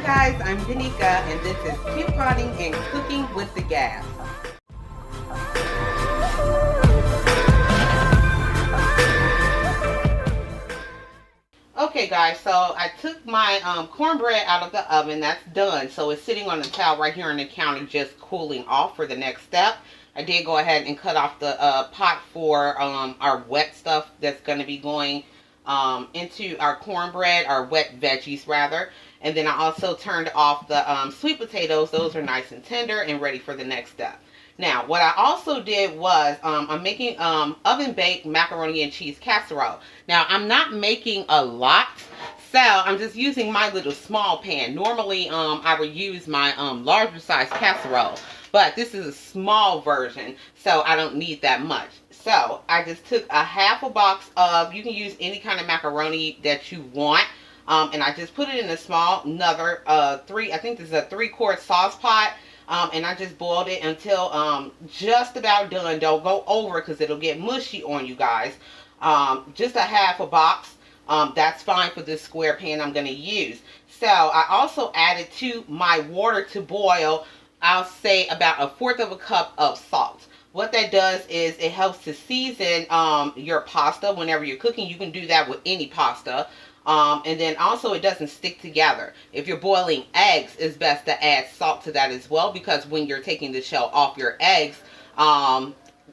guys, I'm Danica and this is Keep Running and Cooking with the Gabb. Okay guys, so I took my cornbread out of the oven. That's done. So it's sitting on the towel right here on the counter just cooling off for the next step. I did go ahead and cut off the pot for our wet stuff that's going to be going into our cornbread, our wet veggies rather. And then I also turned off the sweet potatoes. Those are nice and tender and ready for the next step. Now, what I also did was I'm making oven-baked macaroni and cheese casserole. Now, I'm not making a lot, so I'm just using my little small pan. Normally, I would use my larger size casserole, but this is a small version, so I don't need that much. So, I just took a half a box of, you can use any kind of macaroni that you want, and I just put it in a small, I think this is a 3-quart sauce pot. And I just boiled it until just about done. Don't go over because it'll get mushy on you guys. Just a half a box. That's fine for this square pan I'm going to use. So I also added to my water to boil, I'll say about 1/4 cup of salt. What that does is it helps to season your pasta whenever you're cooking. You can do that with any pasta. And then also it doesn't stick together. If you're boiling eggs, it's best to add salt to that as well, because when you're taking the shell off your eggs,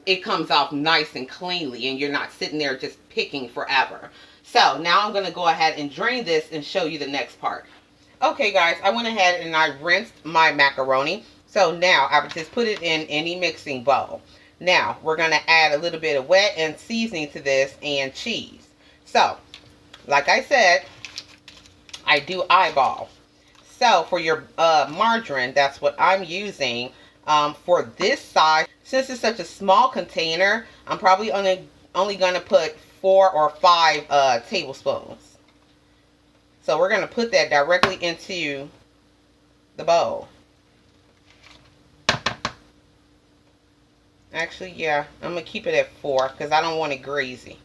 it comes off nice and cleanly and you're not sitting there just picking forever. So now I'm going to go ahead and drain this and show you the next part. Okay guys, I went ahead and I rinsed my macaroni. So now I would just put it in any mixing bowl. Now we're going to add a little bit of wet and seasoning to this and cheese. So like I said, I do eyeball. So for your margarine, that's what I'm using for this size. Since it's such a small container, I'm probably only going to put 4 or 5 tablespoons. So we're going to put that directly into the bowl. Actually, yeah, I'm going to keep it at 4 because I don't want it greasy.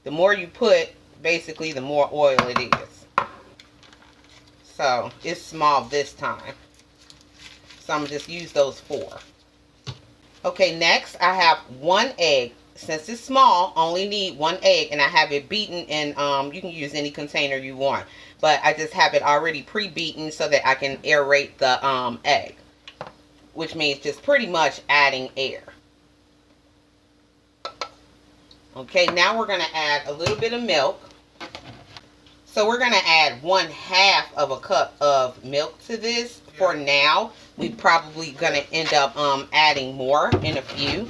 The more you put, basically, the more oil it is. So, it's small this time. So, I'm going to just use those 4. Okay, next, I have 1 egg. Since it's small, only need 1 egg. And I have it beaten in, you can use any container you want. But I just have it already pre-beaten so that I can aerate the egg. Which means just pretty much adding air. Okay, now we're going to add a little bit of milk. So we're going to add 1/2 cup of milk to this for now. We're probably going to end up adding more in a few.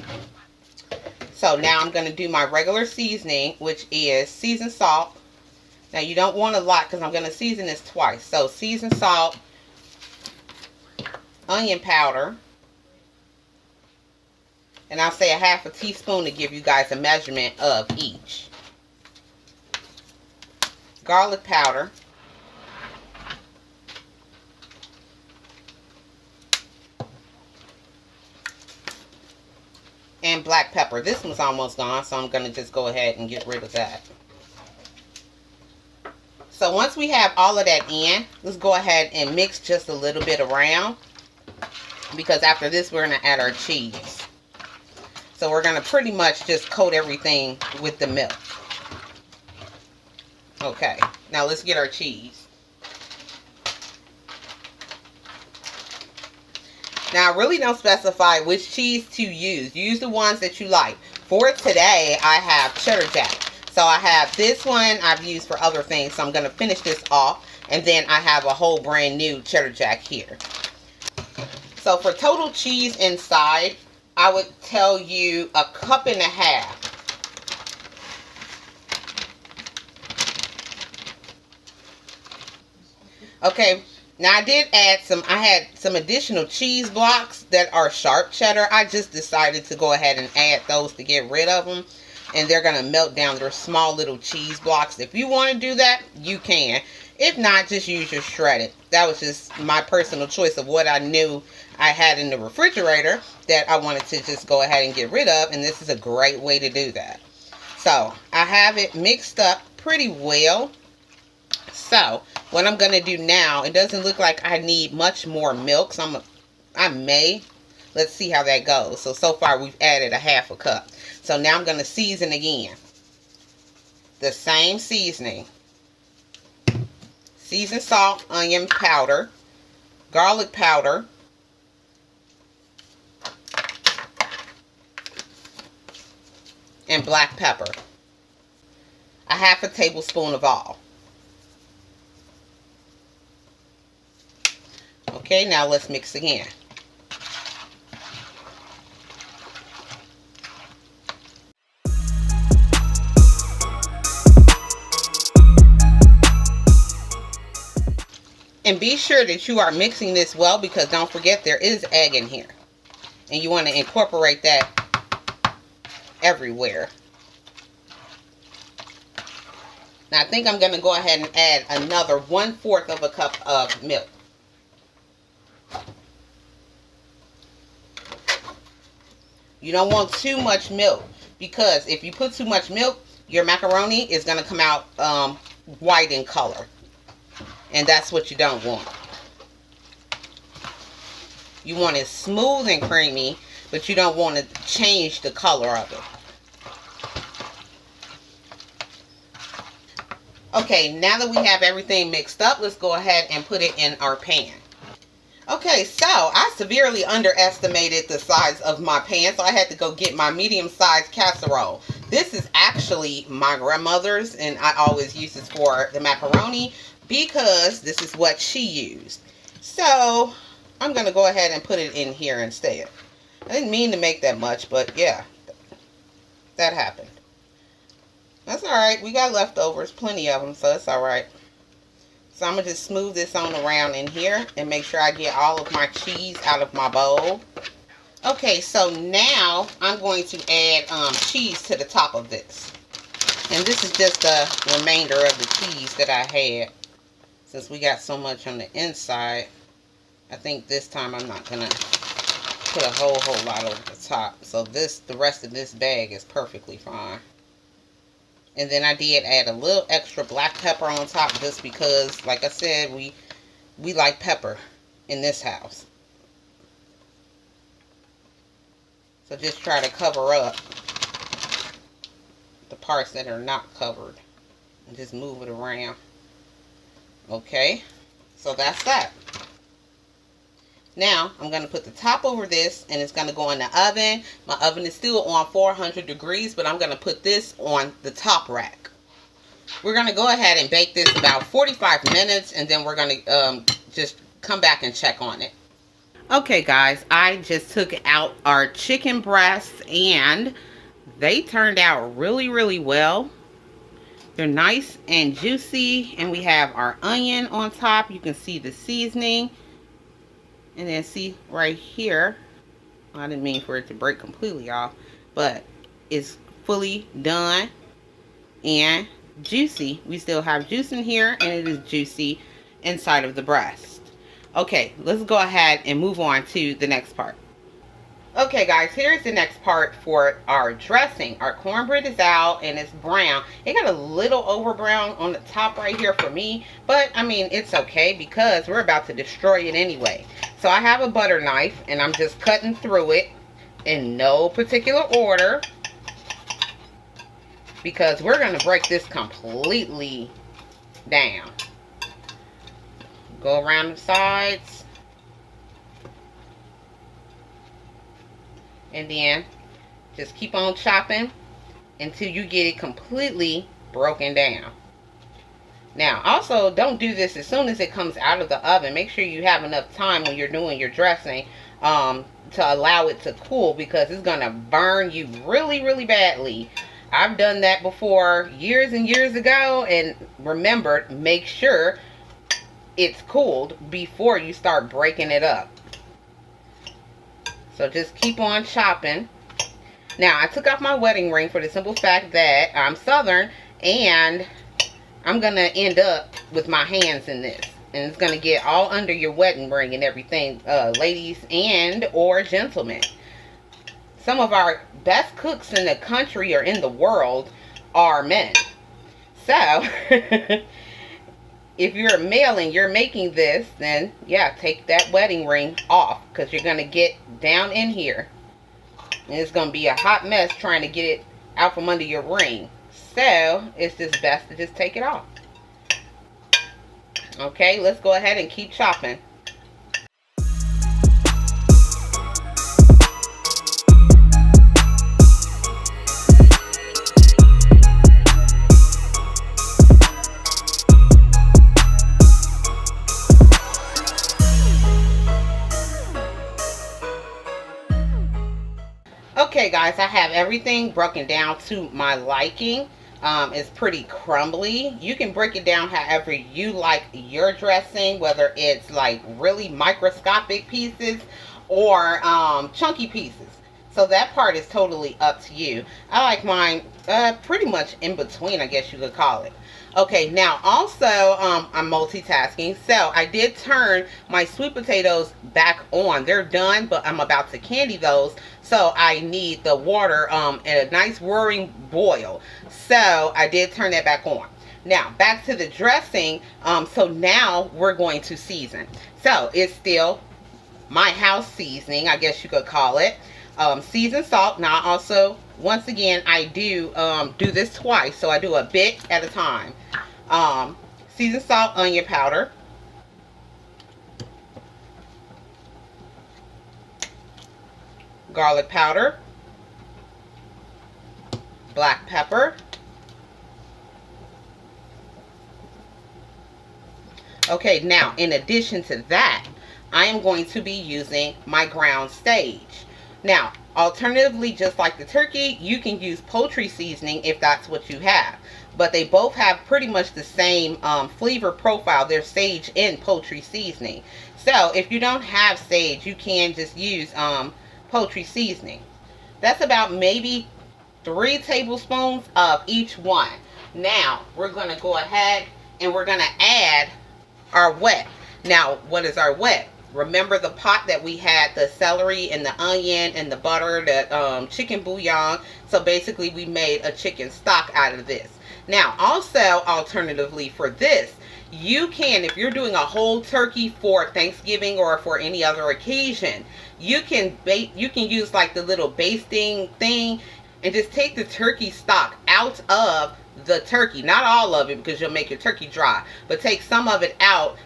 So now I'm going to do my regular seasoning, which is seasoned salt. Now you don't want a lot because I'm going to season this twice. So seasoned salt, onion powder. And I'll say 1/2 teaspoon to give you guys a measurement of each. Garlic powder. And black pepper. This one's almost gone, so I'm going to just go ahead and get rid of that. So once we have all of that in, let's go ahead and mix just a little bit around. Because after this, we're going to add our cheese. So we're going to pretty much just coat everything with the milk. Okay, now let's get our cheese. Now I really don't specify which cheese to use. Use the ones that you like. For today, I have cheddar jack. So I have this one I've used for other things. So I'm going to finish this off. And then I have a whole brand new cheddar jack here. So for total cheese inside, I would tell you 1.5 cups. Okay, now I did add I had some additional cheese blocks that are sharp cheddar. I just decided to go ahead and add those to get rid of them. And they're going to melt down. They're small little cheese blocks. If you want to do that, you can. If not, just use your shredded. That was just my personal choice of what I knew I had in the refrigerator that I wanted to just go ahead and get rid of. And this is a great way to do that. So, I have it mixed up pretty well. So, what I'm going to do now, it doesn't look like I need much more milk, so I may. Let's see how that goes. So far we've added a half a cup. So now I'm going to season again. The same seasoning. Seasoned salt, onion powder, garlic powder, and black pepper. A half a tablespoon of all. Okay, now let's mix again. And be sure that you are mixing this well, because don't forget there is egg in here. And you want to incorporate that everywhere. Now I think I'm going to go ahead and add another 1/4 of a cup of milk. You don't want too much milk, because if you put too much milk, your macaroni is going to come out white in color. And that's what you don't want. You want it smooth and creamy, but you don't want to change the color of it. Okay, now that we have everything mixed up, let's go ahead and put it in our pan. Okay, so I severely underestimated the size of my pan, so I had to go get my medium-sized casserole. This is actually my grandmother's, and I always use this for the macaroni because this is what she used. So I'm going to go ahead and put it in here instead. I didn't mean to make that much, but yeah, that happened. That's alright. We got leftovers, plenty of them, so it's alright. So I'm going to just smooth this on around in here and make sure I get all of my cheese out of my bowl. Okay, so now I'm going to add cheese to the top of this. And this is just the remainder of the cheese that I had. Since we got so much on the inside, I think this time I'm not going to put a whole lot over the top. So the rest of this bag is perfectly fine. And then I did add a little extra black pepper on top, just because, like I said, we like pepper in this house. So just try to cover up the parts that are not covered. And just move it around. Okay, so that's that. Now, I'm going to put the top over this, and it's going to go in the oven. My oven is still on 400 degrees, but I'm going to put this on the top rack. We're going to go ahead and bake this about 45 minutes, and then we're going to just come back and check on it. Okay, guys, I just took out our chicken breasts, and they turned out really, really well. They're nice and juicy, and we have our onion on top. You can see the seasoning. And then see right here, I didn't mean for it to break completely off, but it's fully done and juicy. We still have juice in here, and it is juicy inside of the breast. Okay, let's go ahead and move on to the next part. Okay, guys, here's the next part for our dressing. Our cornbread is out, and it's brown. It got a little over brown on the top right here for me, but I mean, it's okay because we're about to destroy it anyway. So I have a butter knife, and I'm just cutting through it in no particular order, because we're going to break this completely down. Go around the sides. And then just keep on chopping until you get it completely broken down. Now, also, don't do this as soon as it comes out of the oven. Make sure you have enough time when you're doing your dressing to allow it to cool, because it's going to burn you really, really badly. I've done that before years and years ago, and remember, make sure it's cooled before you start breaking it up. So just keep on chopping. Now, I took off my wedding ring for the simple fact that I'm Southern, and I'm going to end up with my hands in this. And it's going to get all under your wedding ring and everything, ladies and or gentlemen. Some of our best cooks in the country or in the world are men. So, if you're male and you're making this, then yeah, take that wedding ring off, because you're going to get down in here. And it's going to be a hot mess trying to get it out from under your ring. So it's just best to just take it off. Okay, let's go ahead and keep chopping. Okay guys, I have everything broken down to my liking. It's pretty crumbly. You can break it down however you like your dressing, whether it's like really microscopic pieces or chunky pieces. So that part is totally up to you. I like mine pretty much in between, I guess you could call it. Okay, now also I'm multitasking. So I did turn my sweet potatoes back on. They're done, but I'm about to candy those. So I need the water at a nice roaring boil. So I did turn that back on. Now back to the dressing. So now we're going to season. So it's still my house seasoning, I guess you could call it. Seasoned salt. Now also, once again, I do this twice, so I do a bit at a time. Seasoned salt, onion powder, garlic powder, black pepper. Okay, now in addition to that, I am going to be using my ground sage. Now, alternatively, just like the turkey, you can use poultry seasoning if that's what you have. But they both have pretty much the same flavor profile. There's sage in poultry seasoning. So if you don't have sage, you can just use poultry seasoning. That's about maybe 3 tablespoons of each one. Now, we're going to go ahead and we're going to add our wet. Now, what is our wet? Remember the pot that we had the celery and the onion and the butter, the chicken bouillon. So basically we made a chicken stock out of this. Now also alternatively for this, you can, if you're doing a whole turkey for Thanksgiving or for any other occasion, you can use like the little basting thing and just take the turkey stock out of the turkey. Not all of it, because you'll make your turkey dry, but take some of it out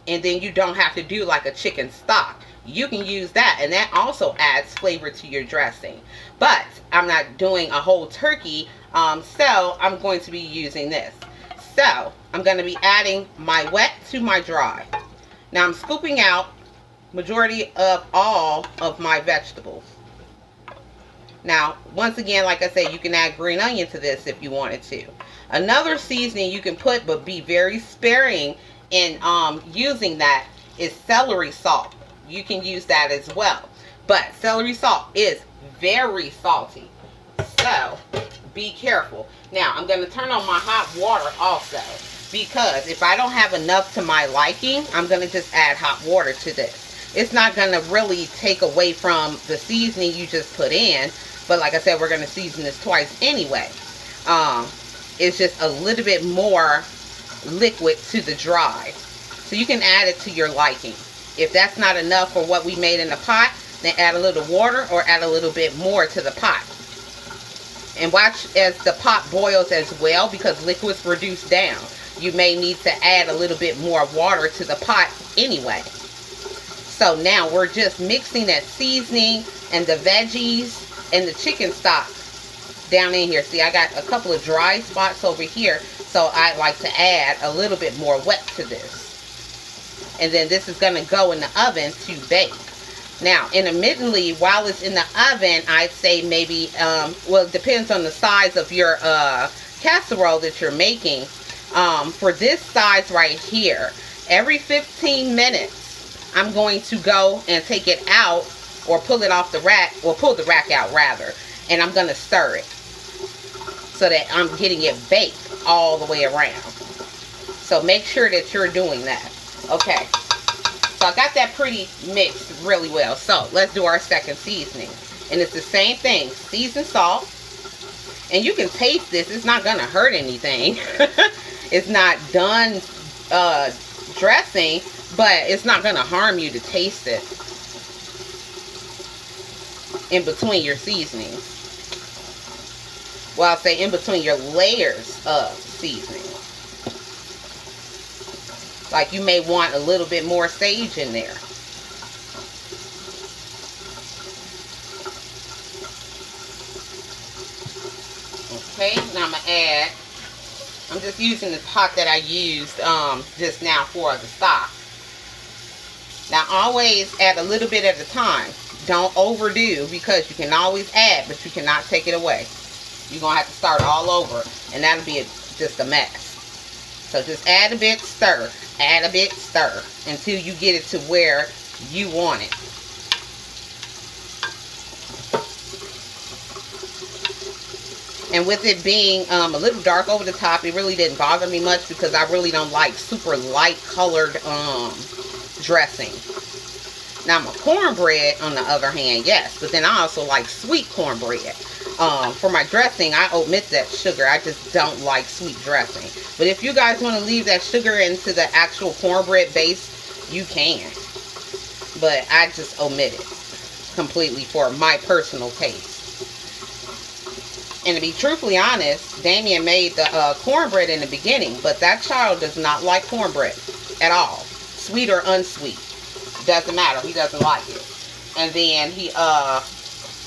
and then you don't have to do like a chicken stock. You can use that, and that also adds flavor to your dressing. But I'm not doing a whole turkey, so I'm going to be using this. So I'm going to be adding my wet to my dry. Now I'm scooping out majority of all of my vegetables. Now, once again, like I said, you can add green onion to this if you wanted to. Another seasoning you can put, but be very sparing in using that, is celery salt. You can use that as well. But celery salt is very salty. So, be careful. Now, I'm going to turn on my hot water also, because if I don't have enough to my liking, I'm going to just add hot water to this. It's not going to really take away from the seasoning you just put in. But like I said, we're going to season this twice anyway. It's just a little bit more liquid to the dry. So you can add it to your liking. If that's not enough for what we made in the pot, then add a little water or add a little bit more to the pot. And watch as the pot boils as well, because liquids reduce down. You may need to add a little bit more water to the pot anyway. So now we're just mixing that seasoning and the veggies and the chicken stock down in here. See, I got a couple of dry spots over here, so I like to add a little bit more wet to this. And then this is going to go in the oven to bake. Now, intermittently, while it's in the oven, I'd say maybe, well, it depends on the size of your casserole that you're making. For this size right here, every 15 minutes, I'm going to go and take it out or pull it off the rack, or pull the rack out rather, and I'm going to stir it so that I'm getting it baked all the way around. So make sure that you're doing that. Okay, so I got that pretty mixed really well. So let's do our second seasoning, and it's the same thing. Seasoned salt, and you can taste this. It's not going to hurt anything. It's not done dressing, but it's not going to harm you to taste it in between your seasonings. Well, I'll say in between your layers of seasoning. Like you may want a little bit more sage in there. Okay, now I'm going to add, I'm just using the pot that I used just now for the stock. Now always add a little bit at a time. Don't overdo, because you can always add, but you cannot take it away. You're going to have to start all over, and that'll be just a mess. So just add a bit, stir. Add a bit, stir, until you get it to where you want it. And with it being a little dark over the top, it really didn't bother me much, because I really don't like super light colored dressing. Now my cornbread, on the other hand, yes, but then I also like sweet cornbread. For my dressing, I omit that sugar. I just don't like sweet dressing. But if you guys want to leave that sugar into the actual cornbread base, you can. But I just omit it completely for my personal taste. And to be truthfully honest, Damien made the cornbread in the beginning, but that child does not like cornbread at all. Sweet or unsweet. Doesn't matter. He doesn't like it. And then he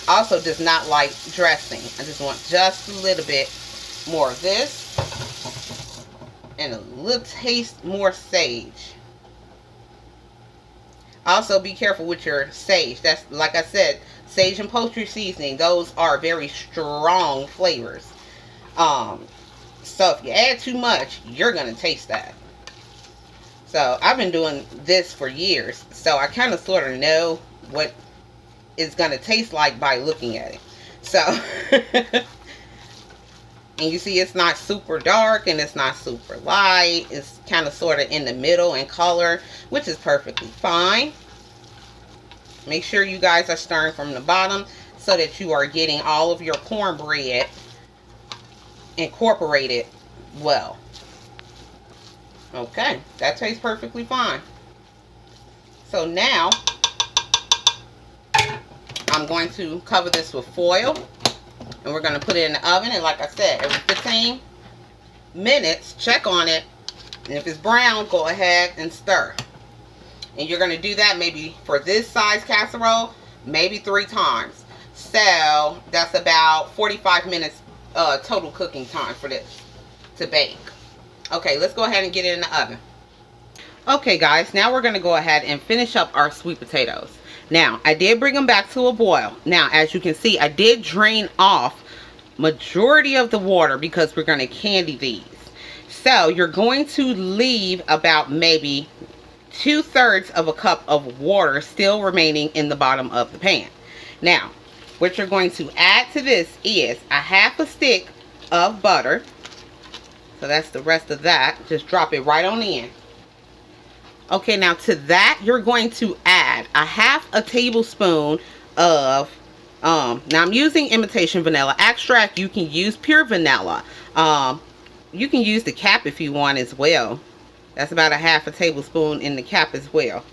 also does not like dressing. I just want just a little bit more of this. And a little taste more sage. Also be careful with your sage. That's, like I said, sage and poultry seasoning, those are very strong flavors. So if you add too much, you're going to taste that. So I've been doing this for years, so I kind of sort of know what it's going to taste like by looking at it. So and you see, it's not super dark and it's not super light. It's kind of sort of in the middle in color, which is perfectly fine. Make sure you guys are stirring from the bottom so that you are getting all of your cornbread incorporated well. Okay, that tastes perfectly fine. So now I'm going to cover this with foil, and we're going to put it in the oven. And like I said, every 15 minutes, check on it. And if it's brown, go ahead and stir. And you're going to do that maybe for this size casserole, maybe 3 times. So that's about 45 minutes total cooking time for this to bake. Okay, let's go ahead and get it in the oven. Okay guys, now we're going to go ahead and finish up our sweet potatoes. Now, I did bring them back to a boil. Now, as you can see, I did drain off majority of the water because we're going to candy these. So, you're going to leave about maybe 2/3 of a cup of water still remaining in the bottom of the pan. Now, what you're going to add to this is a 1/2 stick of butter. So that's the rest of that. Just drop it right on in. Okay, now to that, you're going to add a 1/2 tablespoon of, now I'm using imitation vanilla extract. You can use pure vanilla. You can use the cap if you want as well. That's about a 1/2 tablespoon in the cap as well.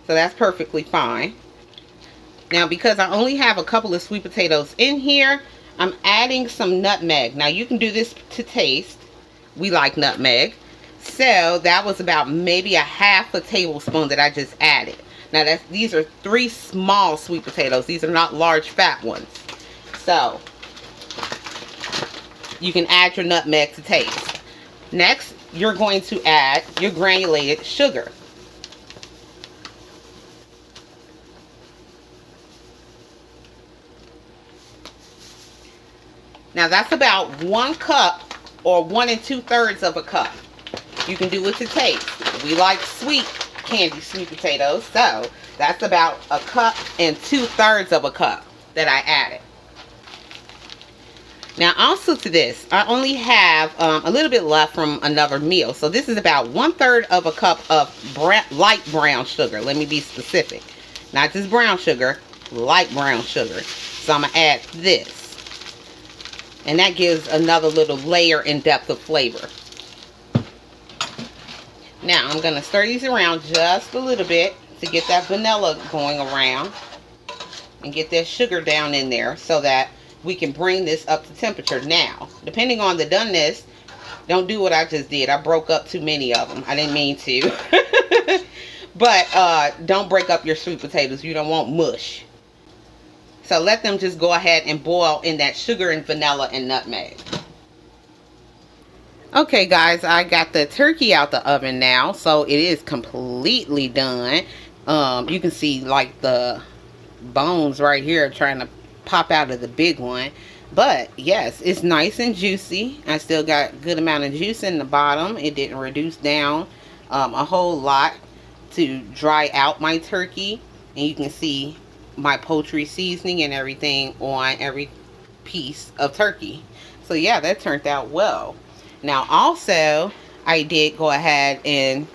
So that's perfectly fine. Now, because I only have a couple of sweet potatoes in here, I'm adding some nutmeg. Now, you can do this to taste. We like nutmeg. So, that was about maybe a 1/2 tablespoon that I just added. Now, these are 3 small sweet potatoes. These are not large, fat ones. So, you can add your nutmeg to taste. Next, you're going to add your granulated sugar. Now that's about 1 cup or 1 2/3 of a cup. You can do it to taste. We like sweet candy sweet potatoes, so that's about 1 cup and 2/3 of a cup that I added. Now also to this, I only have a little bit left from another meal. So this is about 1/3 of a cup of light brown sugar. Let me be specific. Not just brown sugar, light brown sugar. So I'm going to add this. And that gives another little layer and depth of flavor. Now I'm going to stir these around just a little bit to get that vanilla going around and get that sugar down in there so that we can bring this up to temperature. Now, depending on the doneness, don't do what I just did. I broke up too many of them. I didn't mean to. But don't break up your sweet potatoes. You don't want mush. So let them just go ahead and boil in that sugar and vanilla and nutmeg. Okay guys, I got the turkey out the oven now, so it is completely done. You can see like the bones right here trying to pop out of the big one. But yes, it's nice and juicy. I still got a good amount of juice in the bottom. It didn't reduce down a whole lot to dry out my turkey. And you can see my poultry seasoning and everything on every piece of turkey. So yeah, that turned out well. Now also, I did go ahead and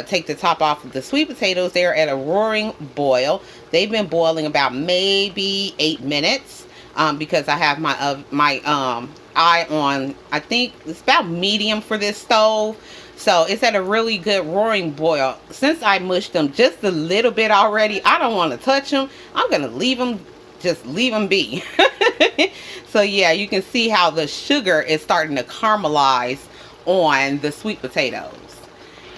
take the top off of the sweet potatoes. They're at a roaring boil. They've been boiling about maybe 8 minutes because I have my eye on, I think it's about medium for this stove. So it's at a really good roaring boil. Since I mushed them just a little bit already, I don't want to touch them. I'm going to leave them, just leave them be. So yeah, you can see how the sugar is starting to caramelize on the sweet potatoes.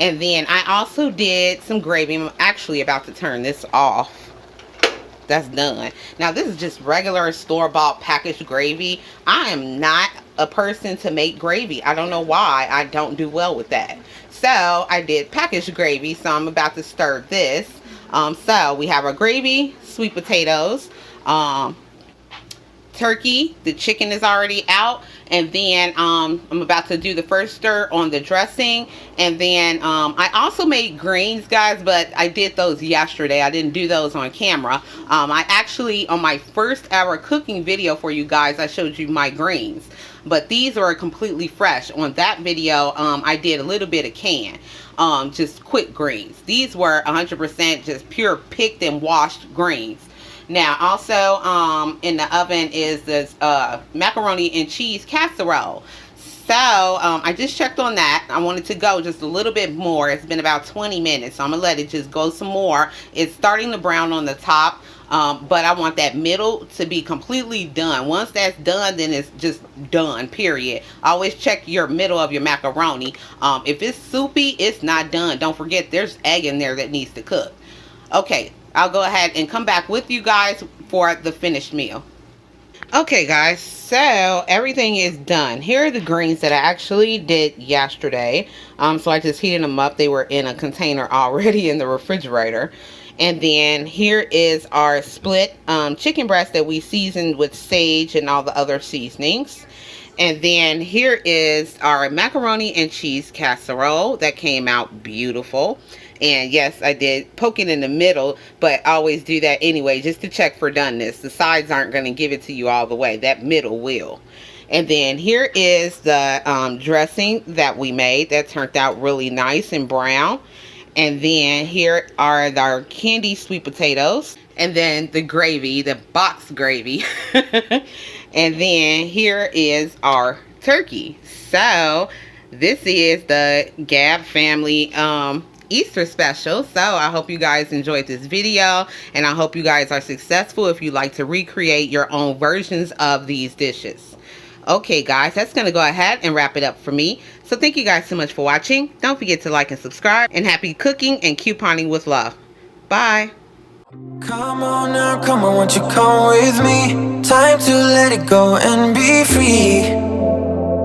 And then I also did some gravy. I'm actually about to turn this off. That's done. Now this is just regular store-bought packaged gravy. I am not a person to make gravy. I don't know why. I don't do well with that. So I did packaged gravy. So I'm about to stir this. So we have our gravy, sweet potatoes, turkey. The chicken is already out. And then I'm about to do the first stir on the dressing. And then I also made greens, guys, but I did those yesterday. I didn't do those on camera. I actually, on my first ever cooking video for you guys, I showed you my greens. But these are completely fresh. On that video, I did a little bit of canned, just quick greens. These were 100% just pure picked and washed greens. Now, also in the oven is this macaroni and cheese casserole. So, I just checked on that. I wanted to go just a little bit more. It's been about 20 minutes, so I'm going to let it just go some more. It's starting to brown on the top, but I want that middle to be completely done. Once that's done, then it's just done, period. Always check your middle of your macaroni. If it's soupy, it's not done. Don't forget, there's egg in there that needs to cook. Okay. I'll go ahead and come back with you guys for the finished meal. Okay guys, so everything is done. Here are the greens that I actually did yesterday. So I just heated them up. They were in a container already in the refrigerator. And then here is our split chicken breast that we seasoned with sage and all the other seasonings. And then here is our macaroni and cheese casserole that came out beautiful. And yes, I did poke it in the middle, but I always do that anyway, just to check for doneness. The sides aren't going to give it to you all the way. That middle will. And then here is the dressing that we made. That turned out really nice and brown. And then here are our candy sweet potatoes. And then the gravy, the box gravy. And then here is our turkey. So this is the Gabb family Easter special. So I hope you guys enjoyed this video, and I hope you guys are successful if you like to recreate your own versions of these dishes. Okay guys, that's gonna go ahead and wrap it up for me. So thank you guys so much for watching. Don't forget to like and subscribe, and happy cooking and couponing with love. Bye. Come on now, come on, won't you come with me? Time to let it go and be free.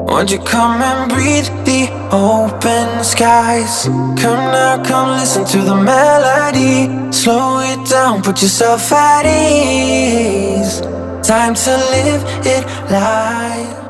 Won't you come and breathe the open skies? Come now, come listen to the melody. Slow it down, put yourself at ease. Time to live it live.